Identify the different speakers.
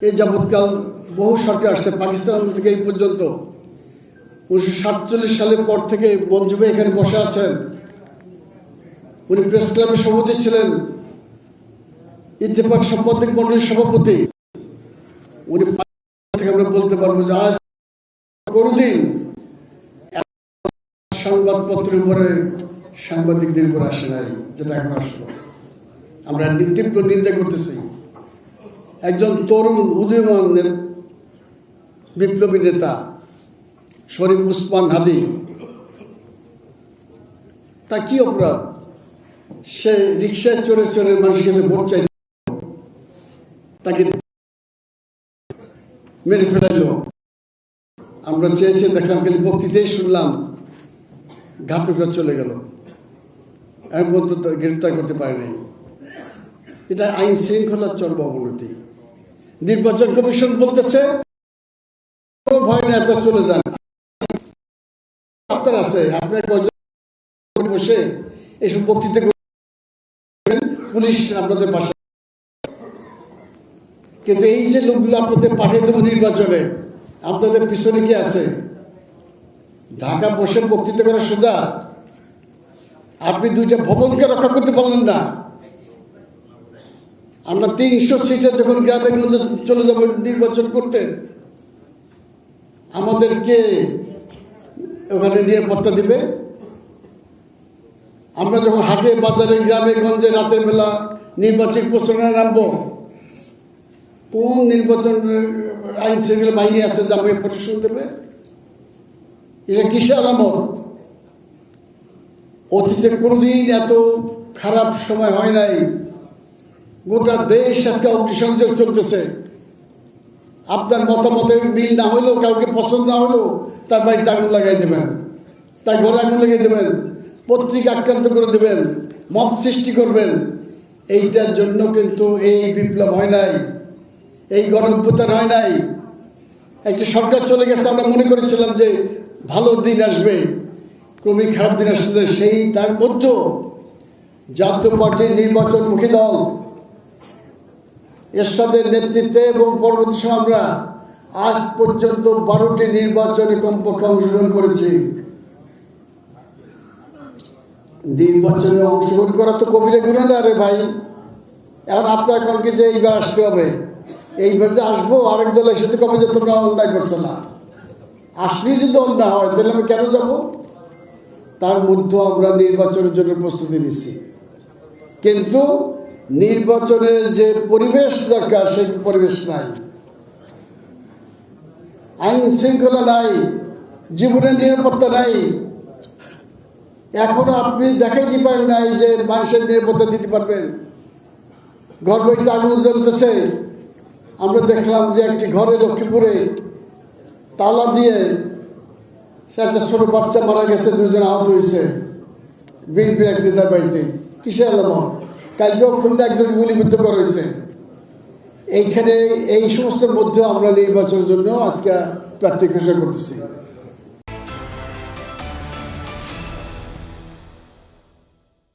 Speaker 1: এই যাবৎকাল বহু সরকার আসছে পাকিস্তান আমল থেকে এই পর্যন্ত 1947 সালের পর থেকে মঞ্জু ভাই এখানে বসে আছেন। উনি প্রেস ক্লাবের সভাপতি ছিলেন, ইত্তেফাক সম্পাদক মন্ডলীর সভাপতি। উনি থেকে আমরা বলতে পারবো যে আজ কোনদিন সংবাদপত্রের উপরে সাংবাদিকদের উপর আসে নাই, যেটা এখন আসলো। আমরা তীব্র নিন্দা করতেছি। একজন তরুণ উদীয়মান বিপ্লবী নেতা শরীফ উসমান হাদি, তার কি অপরাধ? সে রিক্সায় চড়ে চড়ে মানুষের কাছে ভোট চাই, তাকে মেরে ফেলাইল। আমরা চেয়েছি, দেখলাম খালি বক্তৃতাই শুনলাম, ঘাতকরা চলে গেল, এর মধ্যে গ্রেফতার করতে পারে নাই। এটা আইন শৃঙ্খলার চরম অবনতি। নির্বাচন কমিশন বলতেছে ভয় নেই, আপনার চলে যান, আপনার আছে, আপনার বসে এইসব বক্তৃতা করেন, পুলিশ আপনাদের পাশে। কিন্তু এই যে লোকগুলো আপনাদের পাঠিয়ে দেবো নির্বাচনে, আপনাদের পিছনে কি আছে? ঢাকা বসে বক্তৃতা করা সোজা, আপনি দুইটা ভবনকে রক্ষা করতে পারলেন না। আমরা 300 সিটে যখন গ্রামে গঞ্জে চলে যাব নির্বাচন করতে, আমাদেরকে ওখানে নিরাপত্তা দিবে? আমরা যখন হাটে বাজারে গ্রামে গঞ্জে রাতের বেলা নির্বাচন প্রচারণায় নামবো, কোন নির্বাচন আইন শৃঙ্খলা বাহিনী আছে যে আমাকে প্রোটেকশন দেবে? এটা কিসের আলামত? অতীতে কোনোদিন এত খারাপ সময় হয় নাই। গোটা দেশ আজকে অগ্নিসংযোগ চলতেছে। আপনার মতামতের মিল না হলেও, কাউকে পছন্দ না হলেও তার বাড়িতে আগুন লাগাই দেবেন, তার ঘরে আগুন লাগিয়ে দেবেন, পত্রিকা আক্রান্ত করে দেবেন, মব সৃষ্টি করবেন। এইটার জন্য কিন্তু এই বিপ্লব হয় নাই, এই গণঅভ্যুত্থান হয় নাই। একটা সরকার চলে গেছে, আমরা মনে করেছিলাম যে ভালো দিন আসবে, ক্রমিক খারাপ দিন আসছে। সেই তার মধ্যে জাতীয় পার্টির নির্বাচনমুখী দল এরশাদের নেতৃত্বে এবং পরবর্তী সময় আমরা আজ পর্যন্ত 12টি নির্বাচনে কমপক্ষে অংশগ্রহণ করেছি। নির্বাচনে অংশগ্রহণ করা তো কবিরা গুনাহ না রে ভাই। এখন আপনার কনকে যে এইবার আসতে হবে, এইবার যে আসবো, আরেক দল এসে তো কবে যে তোমরা অন্যায় করছো না, আসলেই যদি অন্যায় হয় তাহলে আমি কেন যাব? তার মধ্যে আমরা নির্বাচনের জন্য প্রস্তুতি নিচ্ছি, কিন্তু নির্বাচনের যে পরিবেশ দরকার সেই পরিবেশ নাই, আইন শৃঙ্খলা নাই, জীবনের নিরাপত্তা নাই। এখনো আপনি দেখাইতে পারেন নাই যে মানুষের নিরাপত্তা দিতে পারবেন। ঘর বাড়িতে আগুন জ্বলতেছে। আমরা দেখলাম যে একটি ঘরে লক্ষ্মীপুরে তালা দিয়ে সে একটা ছোট বাচ্চা মারা গেছে, 2 জন আহত হয়েছে বিএনপির এক নেতার বাড়িতে। কিসের আলামত? কালকেও খুলনা একজন গুলিবিদ্ধ করা হয়েছে। এইখানে এই সমস্ত মধ্যে আমরা নির্বাচনের জন্য আজকে প্রার্থী ঘোষণা করতেছি।